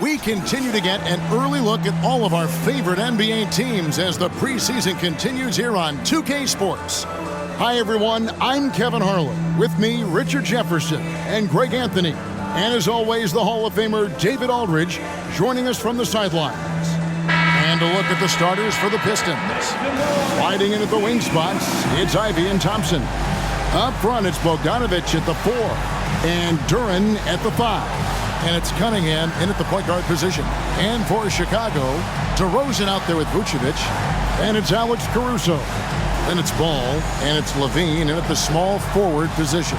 We continue to get an early look at all of our favorite NBA teams as the preseason continues here on 2K Sports. Hi, everyone. I'm Kevin Harlan. With me, Richard Jefferson and Greg Anthony. And as always, the Hall of Famer David Aldridge joining us from the sidelines. And a look at the starters for the Pistons. Sliding in at the wing spots, it's Ivey and Thompson. Up front, it's Bogdanovic at the 4 and Duren at the 5. And it's Cunningham in at the point guard position. And for Chicago, DeRozan out there with Vucevic. And it's Alex Caruso. Then it's Ball, and it's Levine in at the small forward position.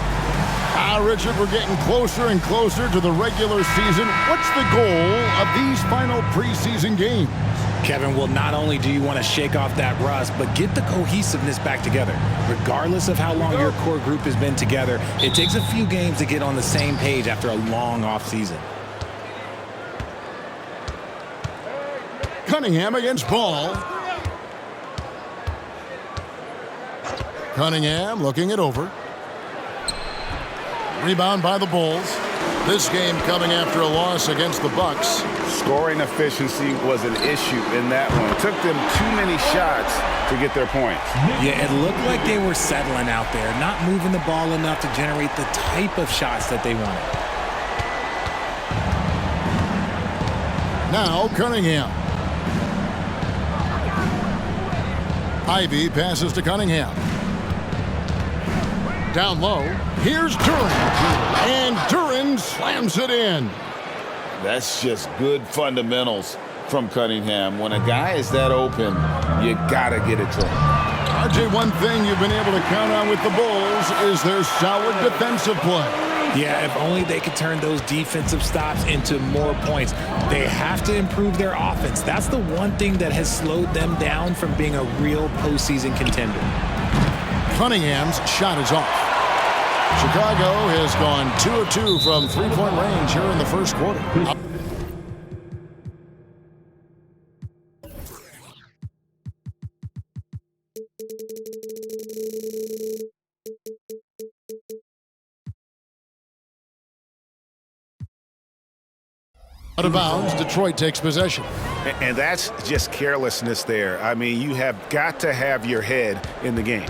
Richard, we're getting closer and closer to the regular season. What's the goal of these final preseason games? Kevin, well, not only do you want to shake off that rust, but get the cohesiveness back together. Regardless of how long your core group has been together, it takes a few games to get on the same page after a long offseason. Cunningham against Ball. Cunningham looking it over. Rebound by the Bulls. This game coming after a loss against the Bucks. Scoring efficiency was an issue in that one. It took them too many shots to get their points. Yeah, it looked like they were settling out there, not moving the ball enough to generate the type of shots that they wanted. Now Cunningham. Ivey passes to Cunningham. Down low, here's Duren, and Duren slams it in. That's just good fundamentals from Cunningham. When a guy is that open, you gotta get it to him. RJ, one thing you've been able to count on with the Bulls is their solid defensive play. Yeah, if only they could turn those defensive stops into more points. They have to improve their offense. That's the one thing that has slowed them down from being a real postseason contender. Cunningham's shot is off. Chicago has gone 2 of 2 from three-point range here in the first quarter. Out of bounds, Detroit takes possession. And that's just carelessness there. I mean, you have got to have your head in the game.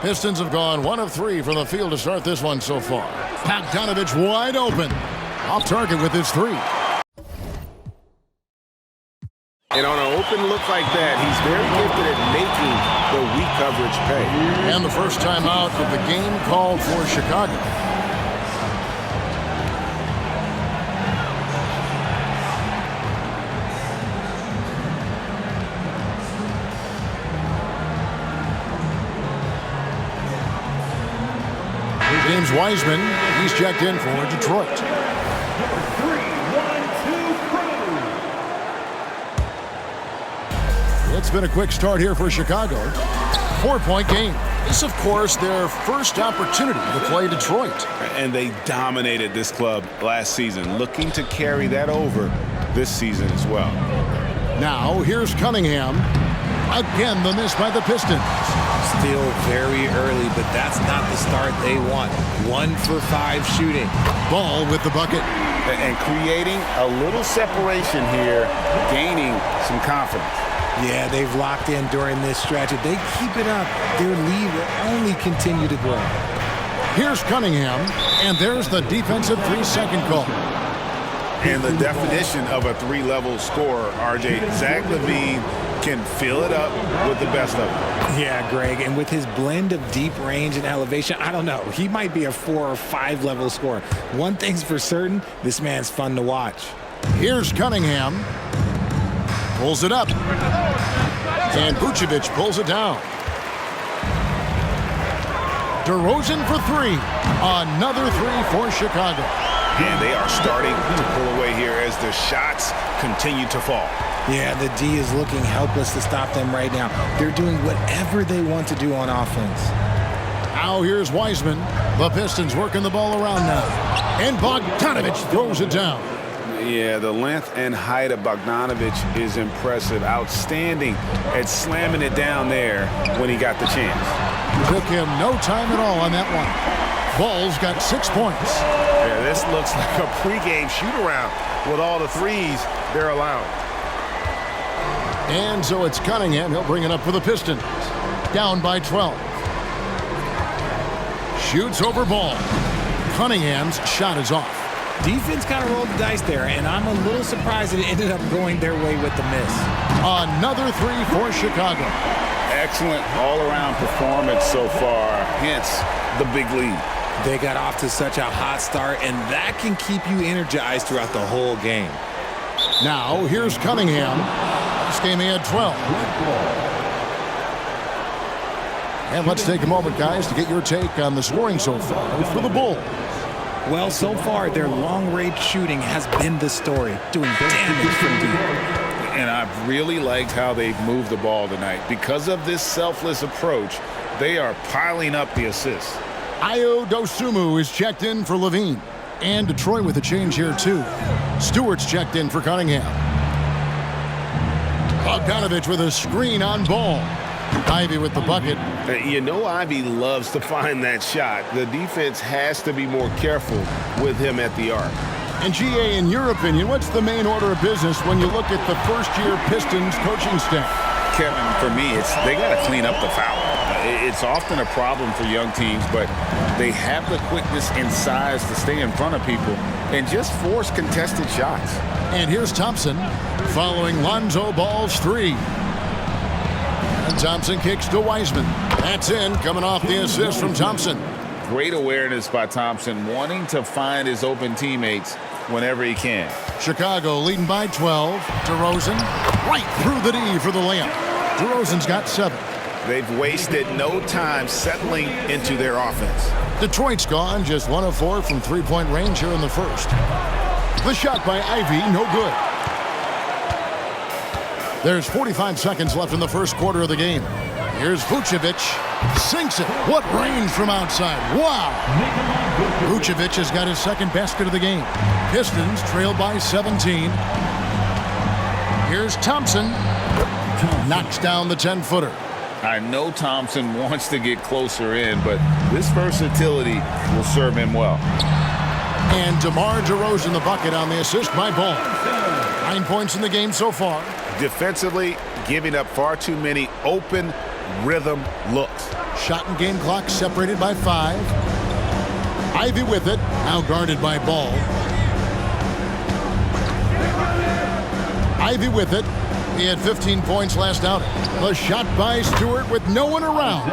Pistons have gone 1 of 3 from the field to start this one so far. Bogdanovic wide open. Off target with his 3. And on an open look like that, he's very gifted at making the weak coverage pay. And the first time out of the game called for Chicago. James Wiseman, he's checked in for Detroit. It's been a quick start here for Chicago. 4-point game. This, of course, their first opportunity to play Detroit. And they dominated this club last season, looking to carry that over this season as well. Now, here's Cunningham. Again, the miss by the Pistons. Still very early, but that's not the start they want. 1 for 5 shooting. Ball with the bucket. And creating a little separation here, gaining some confidence. Yeah, they've locked in during this stretch. If they keep it up, their lead will only continue to grow. Here's Cunningham, and there's the defensive 3-second call. And the definition of a 3-level scorer, RJ, Zach LaVine can fill it up with the best of them. Yeah, Greg, and with his blend of deep range and elevation, I don't know. He might be a 4 or 5 level scorer. One thing's for certain, this man's fun to watch. Here's Cunningham. Pulls it up. And Vucevic pulls it down. DeRozan for 3. Another 3 for Chicago. And they are starting to pull away here as the shots continue to fall. Yeah, the D is looking helpless to stop them right now. They're doing whatever they want to do on offense. Now here's Wiseman. The Pistons working the ball around now. And Bogdanovic throws it down. Yeah, the length and height of Bogdanovic is impressive. Outstanding at slamming it down there when he got the chance. Took him no time at all on that one. Ball's got 6 points. Yeah, this looks like a pregame shoot-around with all the threes they're allowing. And so it's Cunningham. He'll bring it up for the Pistons. Down by 12. Shoots over Ball. Cunningham's shot is off. Defense kind of rolled the dice there, and I'm a little surprised it ended up going their way with the miss. Another three for Chicago. Excellent all-around performance so far, hence the big lead. They got off to such a hot start, and that can keep you energized throughout the whole game. Now, here's Cunningham. This game he had 12. And let's take a moment, guys, to get your take on the scoring so far for the Bulls. Well, so far, their long-range shooting has been the story, doing damage from deep. And I've really liked how they've moved the ball tonight. Because of this selfless approach, they are piling up the assists. Ayo Dosunmu is checked in for Levine. And Detroit with a change here, too. Stewart's checked in for Cunningham. Bogdanovich with a screen on Ball. Ivy with the bucket. You know Ivy loves to find that shot. The defense has to be more careful with him at the arc. And GA, in your opinion, what's the main order of business when you look at the first-year Pistons coaching staff? Kevin, for me, they got to clean up the foul. It's often a problem for young teams, but they have the quickness and size to stay in front of people and just force contested shots. And here's Thompson following Lonzo Ball's three. And Thompson kicks to Wiseman. That's in, coming off the assist from Thompson. Great awareness by Thompson, wanting to find his open teammates whenever he can. Chicago leading by 12. DeRozan right through the D for the layup. DeRozan's got 7. They've wasted no time settling into their offense. Detroit's gone just 1 of 4 from three-point range here in the first. The shot by Ivy, no good. There's 45 seconds left in the first quarter of the game. Here's Vucevic. Sinks it. What range from outside. Wow. Vucevic has got his second basket of the game. Pistons trail by 17. Here's Thompson. Knocks down the 10-footer. I know Thompson wants to get closer in, but this versatility will serve him well. And DeMar DeRozan the bucket on the assist by Ball. 9 points in the game so far. Defensively, giving up far too many open rhythm looks. Shot and game clock separated by 5. Ivy with it, now guarded by Ball. Ivy with it. He had 15 points last outing. The shot by Stewart with no one around.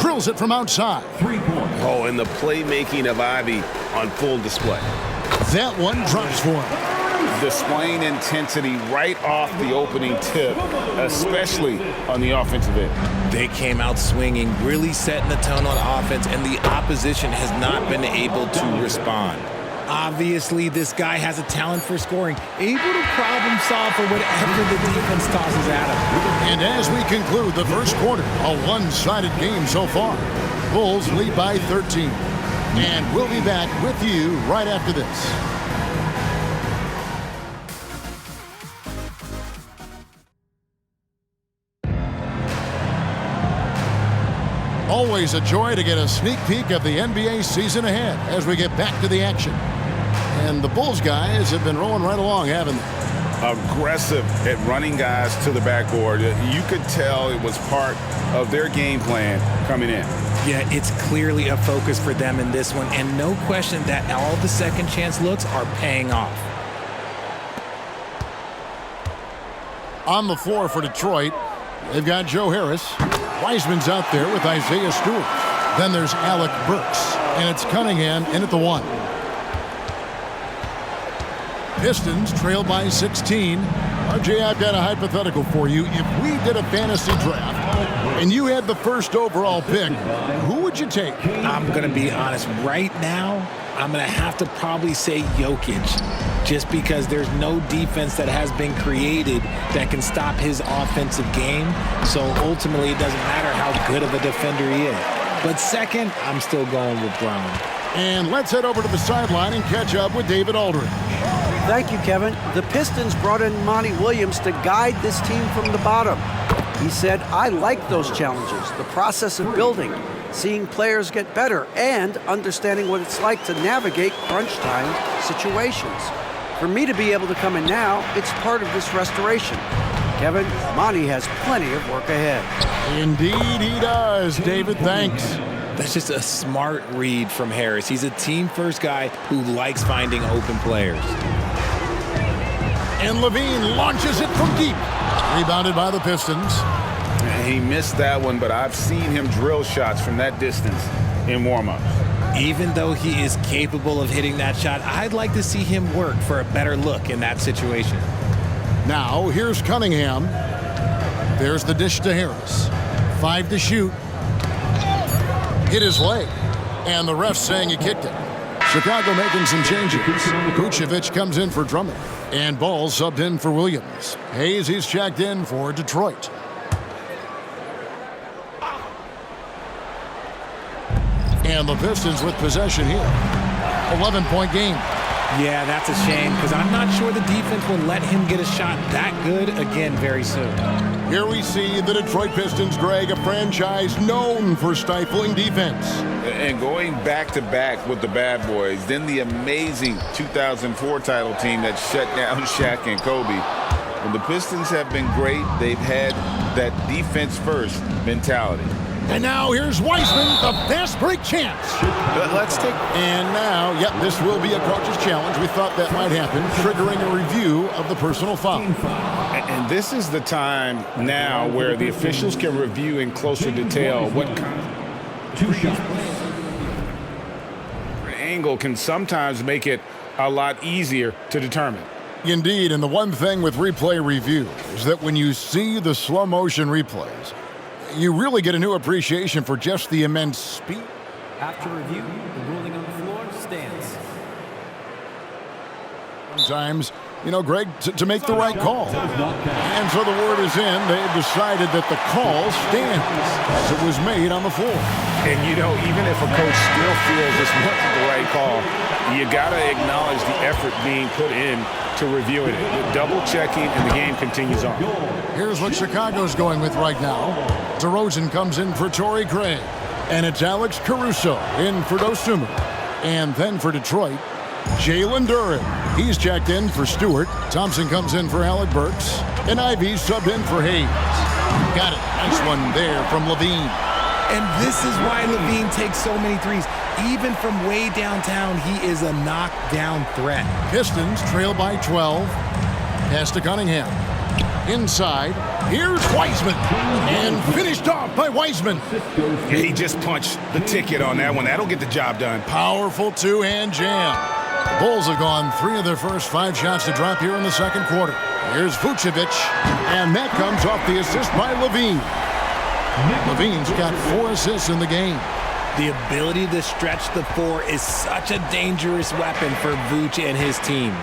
Drills it from outside. 3 points. Oh, and the playmaking of Ivy on full display. That one drops for him. Displaying intensity right off the opening tip, especially on the offensive end. They came out swinging, really setting the tone on offense, and the opposition has not been able to respond. Obviously, this guy has a talent for scoring, able to problem solve for whatever the defense tosses at him. And as we conclude the first quarter, a one-sided game so far. Bulls lead by 13. And we'll be back with you right after this. Always a joy to get a sneak peek of the NBA season ahead as we get back to the action. And the Bulls guys have been rolling right along, haven't they? Aggressive at running guys to the backboard. You could tell it was part of their game plan coming in. Yeah, it's clearly a focus for them in this one, and no question that all the second chance looks are paying off. On the floor for Detroit, they've got Joe Harris. Wiseman's out there with Isaiah Stewart. Then there's Alec Burks, and it's Cunningham in at the 1. Pistons trail by 16. RJ, I've got a hypothetical for you. If we did a fantasy draft and you had the first overall pick, who would you take? I'm going to be honest. Right now, I'm going to have to probably say Jokic, just because there's no defense that has been created that can stop his offensive game. So ultimately, it doesn't matter how good of a defender he is. But second, I'm still going with Brown. And let's head over to the sideline and catch up with David Aldridge. Thank you, Kevin. The Pistons brought in Monty Williams to guide this team from the bottom. He said, I like those challenges, the process of building. seeing players get better, and understanding what it's like to navigate crunch time situations. For me to be able to come in now, it's part of this restoration. Kevin, Monty has plenty of work ahead. Indeed he does, David. Thanks. That's just a smart read from Harris. He's a team-first guy who likes finding open players. And Levine launches it from deep. Rebounded by the Pistons. He missed that one, but I've seen him drill shots from that distance in warm-ups. Even though he is capable of hitting that shot, I'd like to see him work for a better look in that situation. Now, here's Cunningham. There's the dish to Harris. 5 to shoot. Hit his leg. And the ref saying he kicked it. Chicago making some changes. Vucevic comes in for Drummond. And Ball subbed in for Williams. Hayes, he's checked in for Detroit. And the Pistons with possession here. 11-point game. Yeah, that's a shame because I'm not sure the defense will let him get a shot that good again very soon. Here we see the Detroit Pistons, Greg, a franchise known for stifling defense. And going back-to-back with the bad boys, then the amazing 2004 title team that shut down Shaq and Kobe. When the Pistons have been great, they've had that defense-first mentality. And now here's Wiseman, the fast break chance. Let's take... And now, yep, this will be a coach's challenge. We thought that might happen, triggering a review of the personal foul. And this is the time now where the officials can review in closer detail what kind of... 2 shots. Angle can sometimes make it a lot easier to determine. Indeed, and the one thing with replay review is that when you see the slow motion replays, you really get a new appreciation for just the immense speed. After review, the ruling on the floor stands. Sometimes, you know, Greg, to make the right call. And so the word is in. They've decided that the call stands as it was made on the floor. And, you know, even if a coach still feels this wasn't the right call, you got to acknowledge the effort being put in to reviewing it. The double-checking, and the game continues on. Here's what Chicago's going with right now. DeRozan comes in for Torrey Craig. And it's Alex Caruso in for Dosunmu. And then for Detroit, Jalen Duren. He's checked in for Stewart. Thompson comes in for Alec Burks. And Ivy subbed in for Hayes. Got it. Nice one there from Levine. And this is why Levine takes so many threes. Even from way downtown, he is a knockdown threat. Pistons trail by 12. Pass to Cunningham. Inside, here's Wiseman. And finished off by Wiseman. He just punched the ticket on that one. That'll get the job done. Powerful two-hand jam. The Bulls have gone 3 of their first 5 shots to drop here in the second quarter. Here's Vucevic. And that comes off the assist by Levine. Levine's got 4 assists in the game. The ability to stretch the 4 is such a dangerous weapon for Vooch and his team.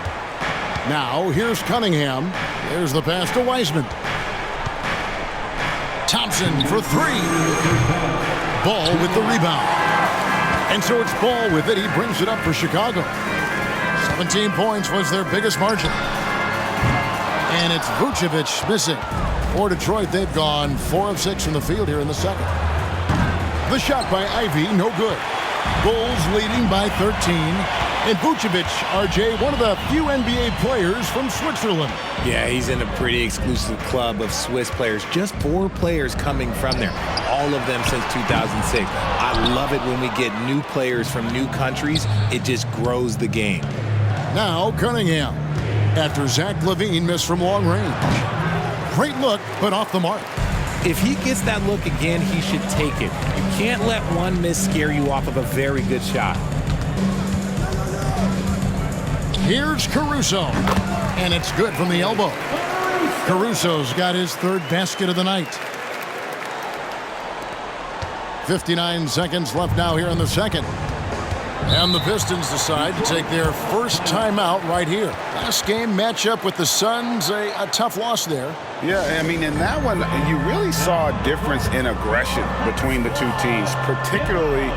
Now, here's Cunningham. There's the pass to Wiseman. Thompson for 3. Ball with the rebound. And so it's Ball with it. He brings it up for Chicago. 17 points was their biggest margin. And it's Vucevic missing. For Detroit, they've gone 4 of 6 from the field here in the second. The shot by Ivy, no good. Bulls leading by 13. And Vucevic, RJ, one of the few NBA players from Switzerland. Yeah, he's in a pretty exclusive club of Swiss players. Just 4 players coming from there. All of them since 2006. I love it when we get new players from new countries. It just grows the game. Now Cunningham. After Zach LaVine missed from long range. Great look, but off the mark. If he gets that look again, he should take it. You can't let one miss scare you off of a very good shot. Here's Caruso. And it's good from the elbow. Caruso's got his 3rd basket of the night. 59 seconds left now here in the second. And the Pistons decide to take their first timeout right here. Last game matchup with the Suns, a tough loss there. Yeah, I mean, in that one, you really saw a difference in aggression between the two teams, particularly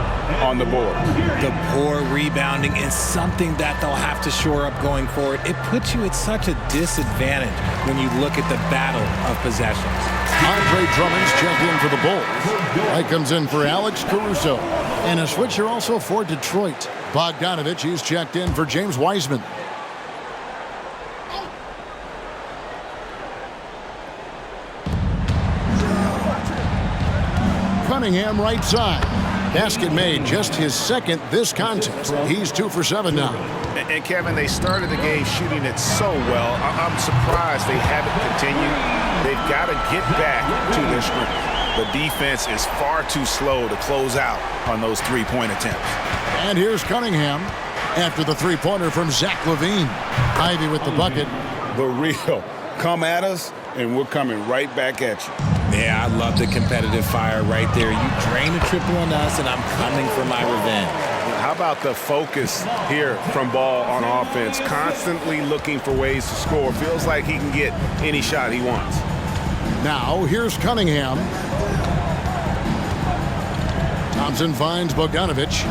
on the board. The poor rebounding is something that they'll have to shore up going forward. It puts you at such a disadvantage when you look at the battle of possessions. Andre Drummond's checked in for the Bulls. Wright comes in for Alex Caruso. And a switcher also for Detroit. Bogdanovich, he's checked in for James Wiseman. Cunningham right side. Basket made, just his second this contest. He's 2 for 7 now. And Kevin, they started the game shooting it so well. I'm surprised they haven't continued. They've got to get back to their strength. The defense is far too slow to close out on those three-point attempts. And here's Cunningham after the three-pointer from Zach LaVine. Ivy with the bucket. The real. Come at us, and we're coming right back at you. Yeah, I love the competitive fire right there. You drain a triple on us, and I'm coming for my revenge. How about the focus here from Ball on offense? Constantly looking for ways to score. Feels like he can get any shot he wants. Now, here's Cunningham. Thompson finds Bogdanovich.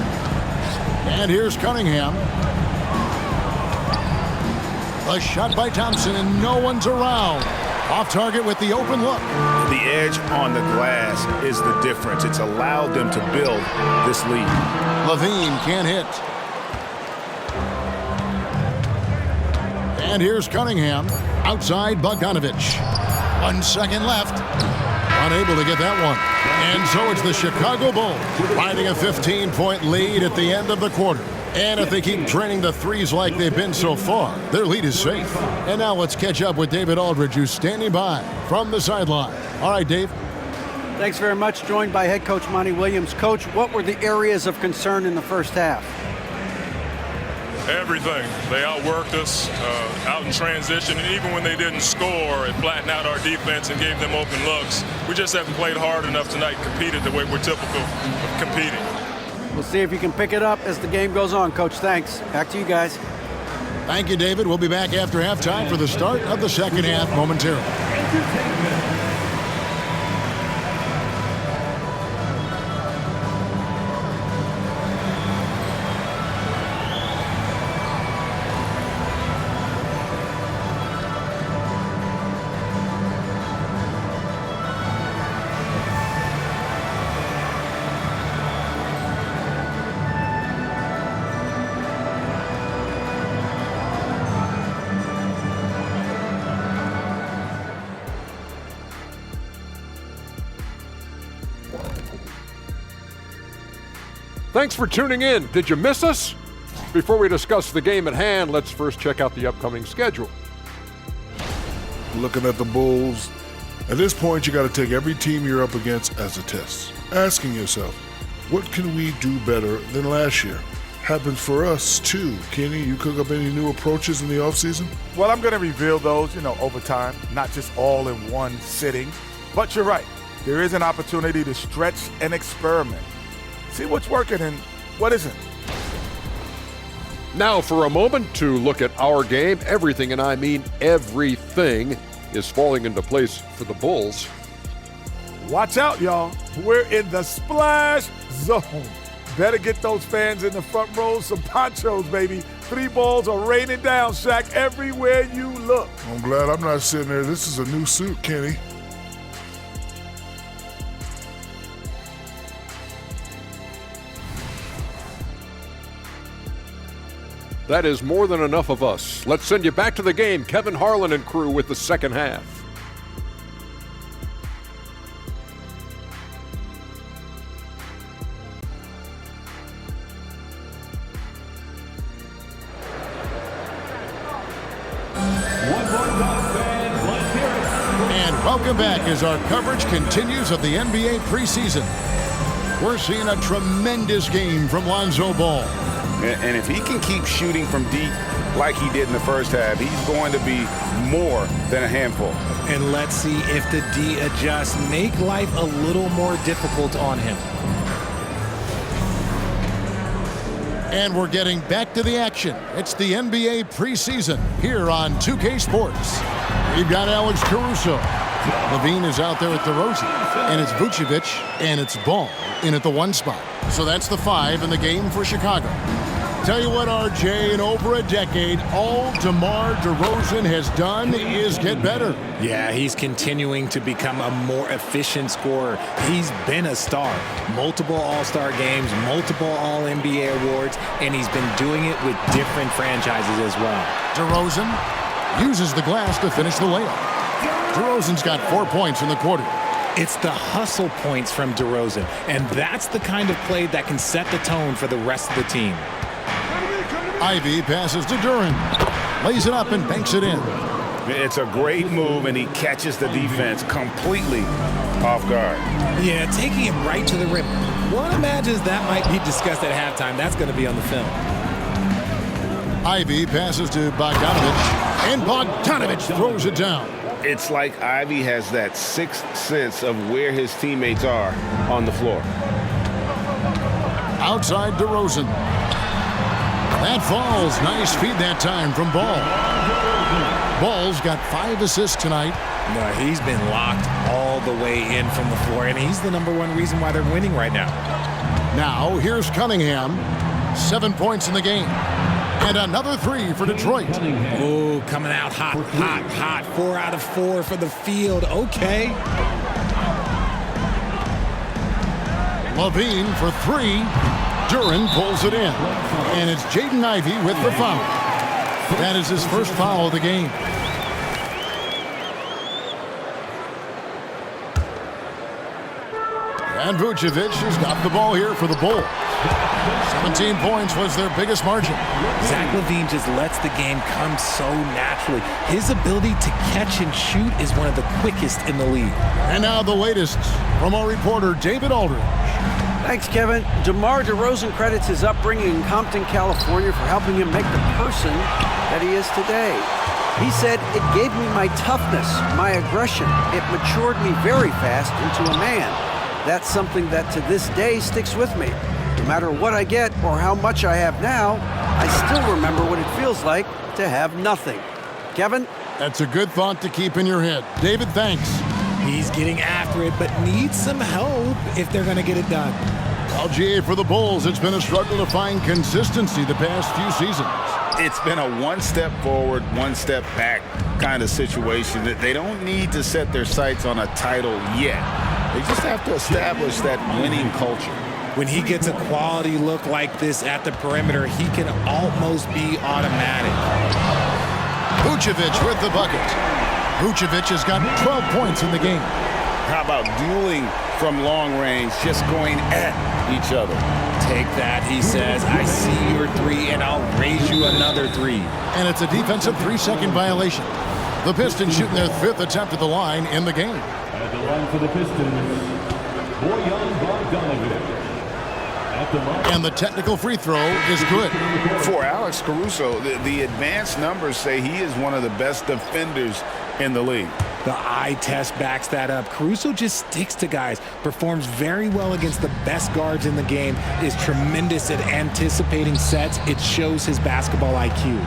And here's Cunningham. A shot by Thompson, and no one's around. Off target with the open look. The edge on the glass is the difference. It's allowed them to build this lead. LaVine can't hit. And here's Cunningham. Outside Bogdanovich. 1 second left. Unable to get that one. And so it's the Chicago Bulls riding a 15-point lead at the end of the quarter. And if they keep draining the threes like they've been so far, their lead is safe. And now let's catch up with David Aldridge, who's standing by from the sideline. All right, Dave. Thanks very much. Joined by head coach Monty Williams. Coach, what were the areas of concern in the first half? Everything. They outworked us out in transition, and even when they didn't score, it flattened out our defense and gave them open looks. We just haven't played hard enough tonight, competed the way we're typical of competing. We'll see if you can pick it up as the game goes on, Coach. Thanks. Back to you guys. Thank you, David. We'll be back after halftime for the start of the second half momentarily. Thanks for tuning in. Did you miss us? Before we discuss the game at hand, let's first check out the upcoming schedule. Looking at the Bulls, at this point you got to take every team you're up against as a test. Asking yourself, what can we do better than last year? Happens for us too. Kenny, you cook up any new approaches in the offseason? Well, I'm going to reveal those, over time, not just all in one sitting. But you're right. There is an opportunity to stretch and experiment. See what's working and what isn't. Now for a moment to look at our game. Everything, and I mean everything, is falling into place for the Bulls. Watch out, y'all. We're in the splash zone. Better get those fans in the front row some ponchos, baby. 3 balls are raining down, Shaq, everywhere you look. I'm glad I'm not sitting there. This is a new suit, Kenny. That is more than enough of us. Let's send you back to the game. Kevin Harlan and crew with the second half. And welcome back as our coverage continues of the NBA preseason. We're seeing a tremendous game from Lonzo Ball. And if he can keep shooting from deep like he did in the first half, he's going to be more than a handful. And let's see if the D adjusts, make life a little more difficult on him. And we're getting back to the action. It's the NBA preseason here on 2K Sports. We've got Alex Caruso. LaVine is out there at DeRozan. And it's Vucevic, and it's Ball in at the 1 spot. So that's the 5 in the game for Chicago. Tell you what, RJ, in over a decade, all DeMar DeRozan has done is get better. Yeah, he's continuing to become a more efficient scorer. He's been a star. Multiple All-Star games, multiple All-NBA awards, and he's been doing it with different franchises as well. DeRozan uses the glass to finish the layup. DeRozan's got 4 points in the quarter. It's the hustle points from DeRozan, and that's the kind of play that can set the tone for the rest of the team. Ivy passes to Duren, lays it up and banks it in. It's a great move, and he catches the defense completely off guard. Yeah, taking it right to the rim. One imagines that might be discussed at halftime. That's going to be on the film. Ivy passes to Bogdanovich, and Bogdanovich throws it down. It's like Ivy has that sixth sense of where his teammates are on the floor. Outside DeRozan. That falls. Nice feed that time from Ball. Ball's got 5 assists tonight. No, he's been locked all the way in from the floor, and he's the #1 reason why they're winning right now. Now, here's Cunningham. 7 points in the game. And another 3 for Detroit. Oh, coming out hot, hot, hot. 4 out of 4 for the field. Okay. Levine for 3. Duren pulls it in. And it's Jaden Ivey with the foul. That is his first foul of the game. And Vucevic has got the ball here for the Bulls. 17 points was their biggest margin. Zach LaVine just lets the game come so naturally. His ability to catch and shoot is one of the quickest in the league. And now the latest from our reporter, David Aldridge. Thanks, Kevin. DeMar DeRozan credits his upbringing in Compton, California for helping him make the person that he is today. He said, "It gave me my toughness, my aggression. It matured me very fast into a man. That's something that to this day sticks with me. No matter what I get or how much I have now, I still remember what it feels like to have nothing." Kevin? That's a good thought to keep in your head. David, thanks. He's getting after it, but needs some help if they're going to get it done. LGA for the Bulls, it's been a struggle to find consistency the past few seasons. It's been a one step forward, one step back kind of situation. That they don't need to set their sights on a title yet. They just have to establish that winning culture. When he gets a quality look like this at the perimeter, he can almost be automatic. Vucevic with the bucket. Vucevic has got 12 points in the game. How about dueling from long range, just going at each other? Take that, he says. I see your 3, and I'll raise you another 3. And it's a defensive 3-second violation. The Pistons shooting their 5th attempt at the line in the game. At the line for the Pistons, Bojan Bogdanovic. And the technical free throw is good. For Alex Caruso, the advanced numbers say he is one of the best defenders in the league. The eye test backs that up. Caruso just sticks to guys, performs very well against the best guards in the game, is tremendous at anticipating sets. It shows his basketball IQ.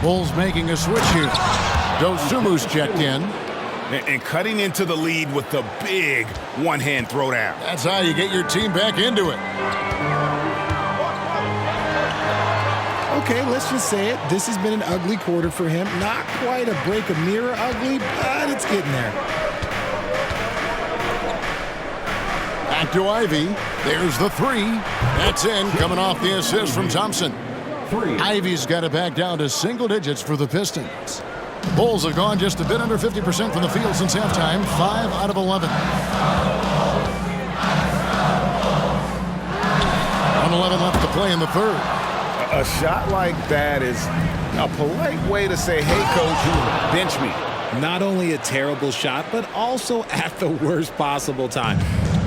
Bulls making a switch here. Dosumu's checked in. And cutting into the lead with the big one-hand throwdown. That's how you get your team back into it. Okay, let's just say it. This has been an ugly quarter for him. Not quite a break a mirror ugly, but it's getting there. Back to Ivy. There's the 3. That's in, coming off the assist from Thompson. Ivy's got it back down to single digits for the Pistons. Bulls have gone just a bit under 50% from the field since halftime, 5 out of 11. 1:11 left to play in the third. A shot like that is a polite way to say, hey, coach, bench me. Not only a terrible shot, but also at the worst possible time.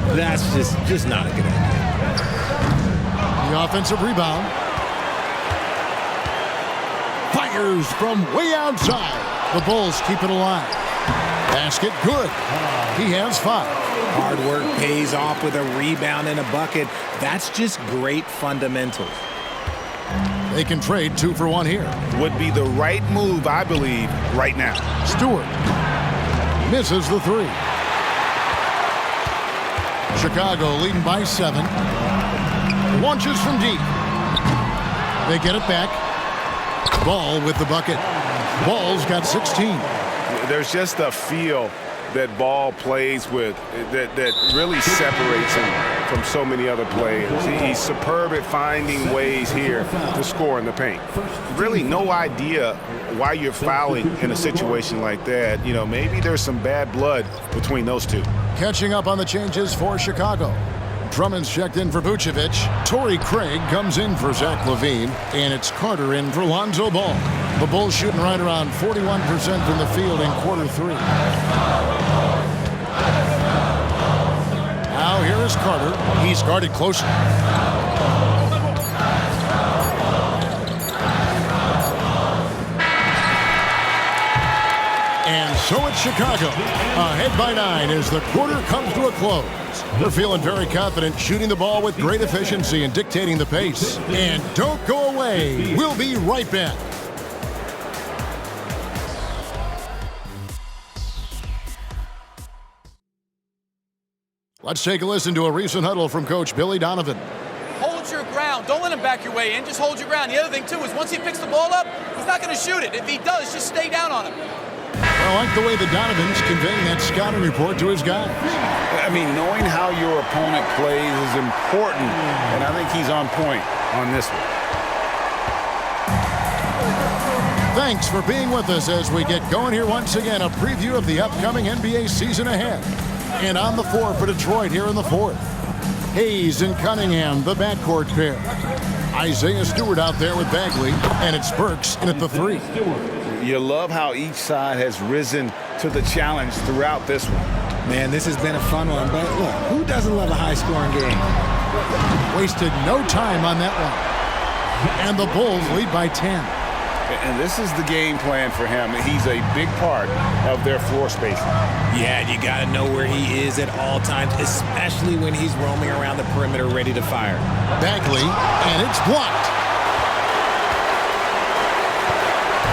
That's just not a good idea. The offensive rebound. Fires from way outside. The Bulls keep it alive. Basket good. He has 5. Hard work pays off with a rebound and a bucket. That's just great fundamentals. They can trade 2 for 1 here. Would be the right move, I believe, right now. Stewart misses the 3. Chicago leading by 7. Launches from deep. They get it back. Ball with the bucket. Ball's got 16. There's just a feel that Ball plays with that really separates him from so many other players. He's superb at finding ways here to score in the paint. Really no idea why you're fouling in a situation like that. You know, maybe there's some bad blood between those two. Catching up on the changes for Chicago. Drummond's checked in for Vucevic. Torrey Craig comes in for Zach LaVine. And it's Carter in for Lonzo Ball. The Bulls shooting right around 41% from the field in quarter 3. Now here is Carter. He's guarded closely. And so it's Chicago, ahead by 9 as the quarter comes to a close. They're feeling very confident, shooting the ball with great efficiency and dictating the pace. And don't go away. We'll be right back. Let's take a listen to a recent huddle from Coach Billy Donovan. Hold your ground. Don't let him back your way in. Just hold your ground. The other thing, too, is once he picks the ball up, he's not going to shoot it. If he does, just stay down on him. I like the way the Donovan's conveying that scouting report to his guys. I mean, knowing how your opponent plays is important, and I think he's on point on this one. Thanks for being with us as we get going here once again. A preview of the upcoming NBA season ahead. And on the floor for Detroit here in the 4th. Hayes and Cunningham, the backcourt pair. Isaiah Stewart out there with Bagley, and it's Burks in at the 3. You love how each side has risen to the challenge throughout this one. Man, this has been a fun one, but look, who doesn't love a high-scoring game? Wasted no time on that one. And the Bulls lead by 10. And this is the game plan for him. He's a big part of their floor spacing. Yeah, you got to know where he is at all times, especially when he's roaming around the perimeter ready to fire. Bagley, and it's blocked.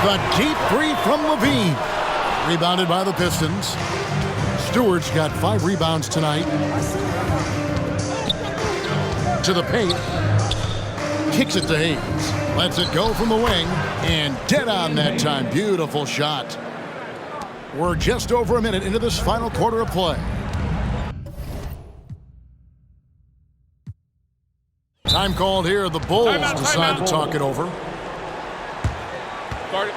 The deep 3 from LaVine. Rebounded by the Pistons. Stewart's got 5 rebounds tonight. To the paint. Kicks it to Hayes. Lets it go from the wing. And dead on that time. Beautiful shot. We're just over a minute into this final quarter of play. Time called here. The Bulls decide to talk it over. Start it.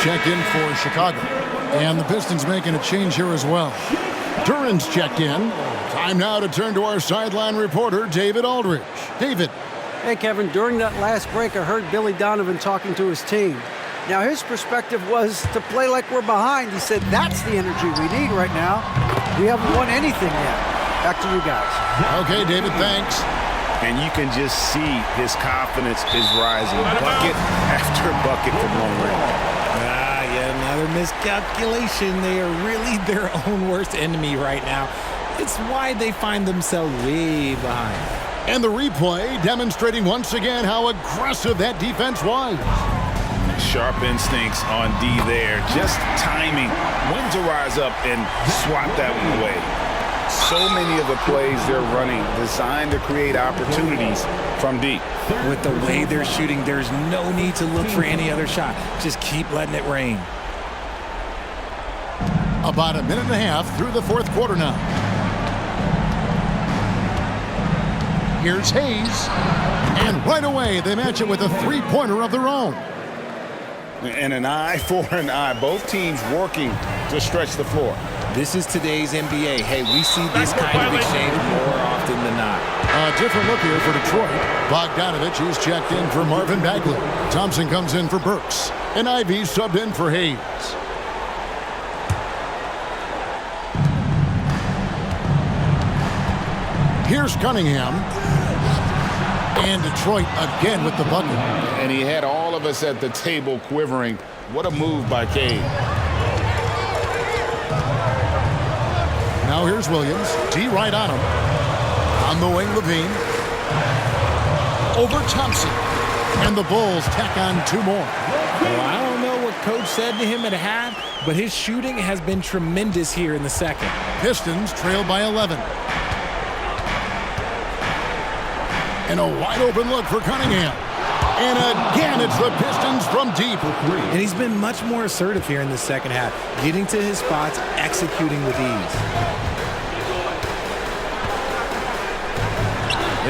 Checked in for Chicago. And the Pistons making a change here as well. Duran's checked in. Time now to turn to our sideline reporter, David Aldridge. David. Hey, Kevin, during that last break, I heard Billy Donovan talking to his team. Now, his perspective was to play like we're behind. He said, that's the energy we need right now. We haven't won anything yet. Back to you guys. Okay, David, thanks. And you can just see his confidence is rising. Bucket after bucket from long range. Yet another miscalculation. They are really their own worst enemy right now. It's why they find themselves way behind. And the replay demonstrating once again how aggressive that defense was. Sharp instincts on D there. Just timing when to rise up and swat that one away. So many of the plays they're running designed to create opportunities from deep. With the way they're shooting, there's no need to look for any other shot. Just keep letting it rain. About a minute and a half through the fourth quarter now. Here's Hayes. And right away, they match it with a three-pointer of their own. And an eye for an eye. Both teams working to stretch the floor. This is today's NBA. Hey, we see this kind of exchange more often than not. A different look here for Detroit. Bogdanovich is checked in for Marvin Bagley. Thompson comes in for Burks. And Ivy subbed in for Hayes. Here's Cunningham. And Detroit again with the bucket. And he had all of us at the table quivering. What a move by Cade. Now here's Williams. D right on him. On the wing, Levine. Over Thompson. And the Bulls tack on two more. Well, I don't know what Coach said to him at half, but his shooting has been tremendous here in the second. Pistons trail by 11. And a wide open look for Cunningham. And again, it's the Pistons from deep. And he's been much more assertive here in the second half, getting to his spots, executing with ease.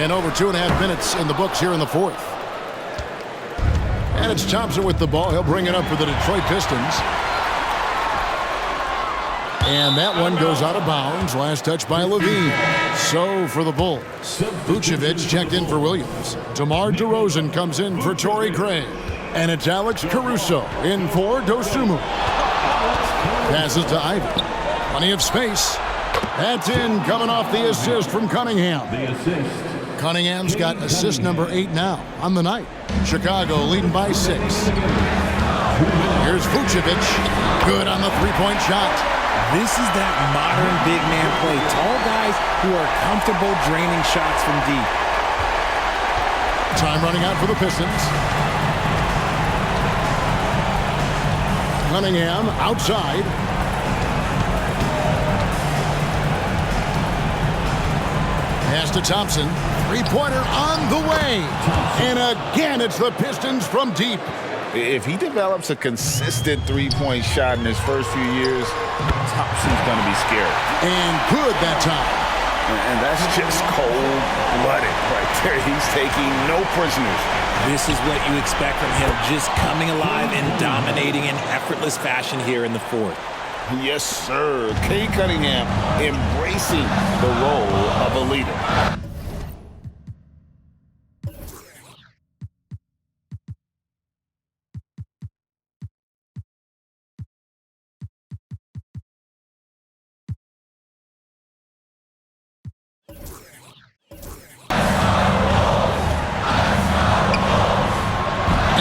And over 2.5 minutes in the books here in the fourth. And it's Thompson with the ball. He'll bring it up for the Detroit Pistons. And that one goes out of bounds. Last touch by Levine. So for the Bulls. Vucevic checked in for Williams. DeMar DeRozan comes in for Torrey Craig. And it's Alex Caruso in for Dosunmu. Passes to Ivy. Plenty of space. That's in, coming off the assist from Cunningham. The assist. Cunningham's got assist number 8 now on the night. Chicago leading by 6. Here's Vucevic. Good on the three-point shot. This is that modern big man play. Tall guys who are comfortable draining shots from deep. Time running out for the Pistons. Cunningham outside. Pass to Thompson. Three-pointer on the way. And again, it's the Pistons from deep. If he develops a consistent three-point shot in his first few years, Thompson's going to be scared. And good that time. And that's just cold-blooded right there. He's taking no prisoners. This is what you expect from him, just coming alive and dominating in effortless fashion here in the fourth. Yes, sir. Cade Cunningham embracing the role of a leader.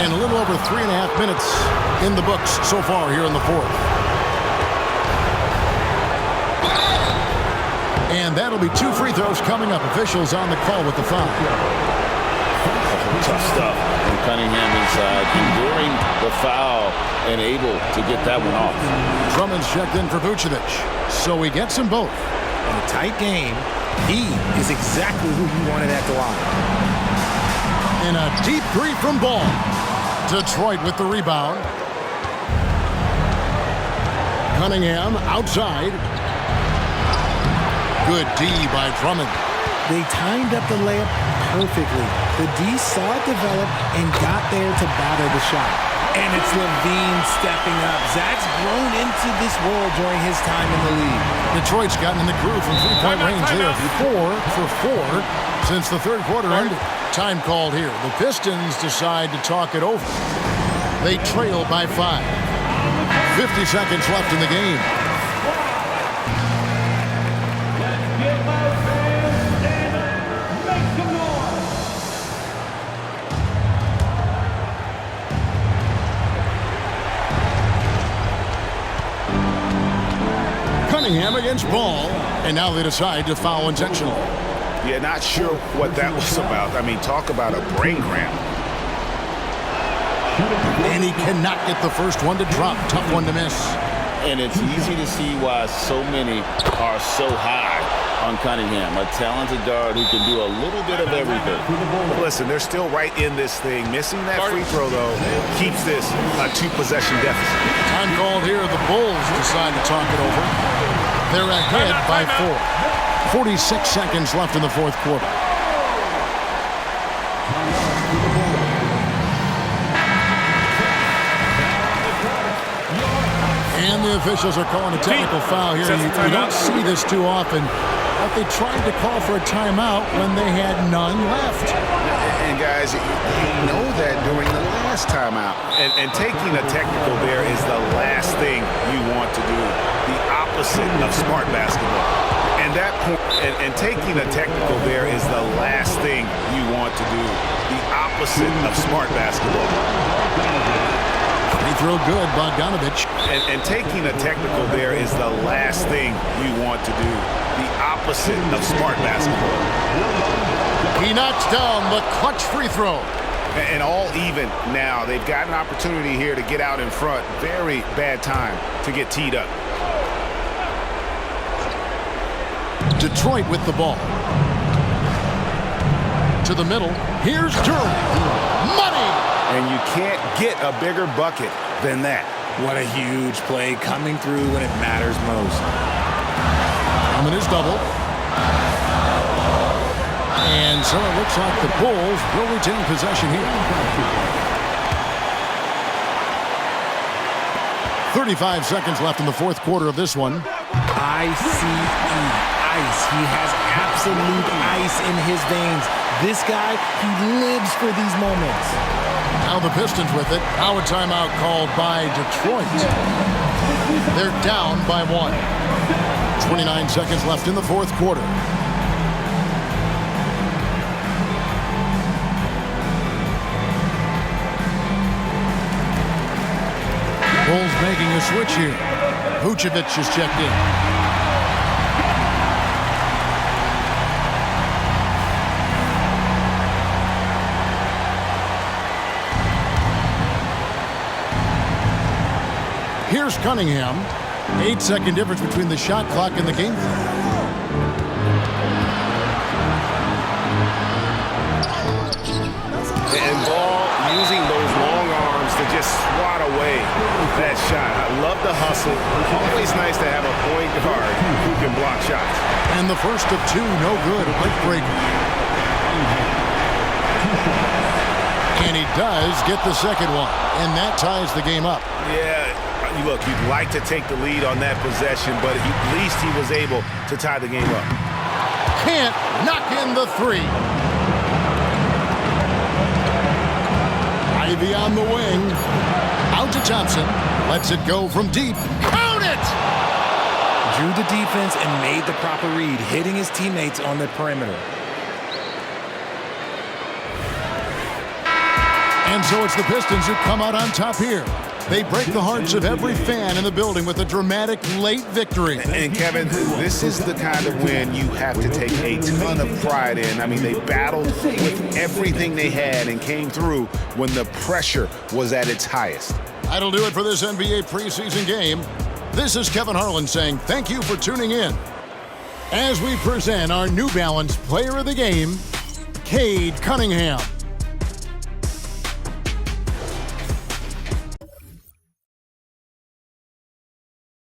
And a little over 3.5 minutes in the books so far here in the fourth. And that'll be 2 free throws coming up. Officials on the call with the foul. Tough stuff from Cunningham inside, enduring the foul and able to get that one off. Drummond's checked in for Vucevic, so he gets them both. In a tight game, he is exactly who you wanted at the line. And a deep three from Ball. Detroit with the rebound. Cunningham outside. Good D by Drummond. They timed up the layup perfectly. The D saw it develop and got there to bother the shot. And it's Levine stepping up. Zach's grown into this role during his time in the league. Detroit's gotten in the groove from three-point range here. 4 for 4 since the third quarter ended. Time called here. The Pistons decide to talk it over. They trail by 5. 50 seconds left in the game. Cunningham against Ball, and now they decide to foul intentionally. Yeah, not sure what that was about. I mean, talk about a brain cramp. And he cannot get the first one to drop. Tough one to miss. And it's easy to see why so many are so high on Cunningham, a talented guard who can do a little bit of everything. Listen, they're still right in this thing. Missing that free throw, though, keeps this a 2-possession deficit. Time called here. The Bulls decide to talk it over. They're ahead by 4. 46 seconds left in the fourth quarter. And the officials are calling a technical foul here. You don't see this too often, but they tried to call for a timeout when they had none left. And guys, you know that during the last timeout. And taking a technical there is the last thing you want to do. The opposite of smart basketball. And that point, and taking a technical there is the last thing you want to do. The opposite of smart basketball. Free throw good, Bogdanovich. And taking a technical there is the last thing you want to do. The opposite of smart basketball. He knocks down the clutch free throw. And all even now. They've got an opportunity here to get out in front. Very bad time to get teed up. Detroit with the ball. To the middle. Here's Durham. Money! And you can't get a bigger bucket than that. What a huge play coming through when it matters most. Coming is double. And so it looks like the Bulls will retain possession here. 35 seconds left in the fourth quarter of this one. I-C-E, ice. He has absolute ice in his veins. This guy, he lives for these moments. Now the Pistons with it. Now a timeout called by Detroit. They're down by 1. 29 seconds left in the fourth quarter. Bulls making a switch here. Vucevic is checked in. Here's Cunningham. 8-second difference between the shot clock and the game clock. And Ball using those long arms to just swat away that shot. I love the hustle. Always nice to have a point guard who can block shots. And the first of 2, no good. Breakbreaker. And he does get the second one. And that ties the game up. Yeah. Look, you'd like to take the lead on that possession, but at least he was able to tie the game up. Can't knock in the 3. Ivy on the wing. Out to Thompson. Lets it go from deep. Count it! Drew the defense and made the proper read, hitting his teammates on the perimeter. And so it's the Pistons who come out on top here. They break the hearts of every fan in the building with a dramatic late victory. And Kevin, this is the kind of win you have to take a ton of pride in. I mean, they battled with everything they had and came through when the pressure was at its highest. That'll do it for this NBA preseason game. This is Kevin Harlan saying thank you for tuning in. As we present our New Balance Player of the Game, Cade Cunningham.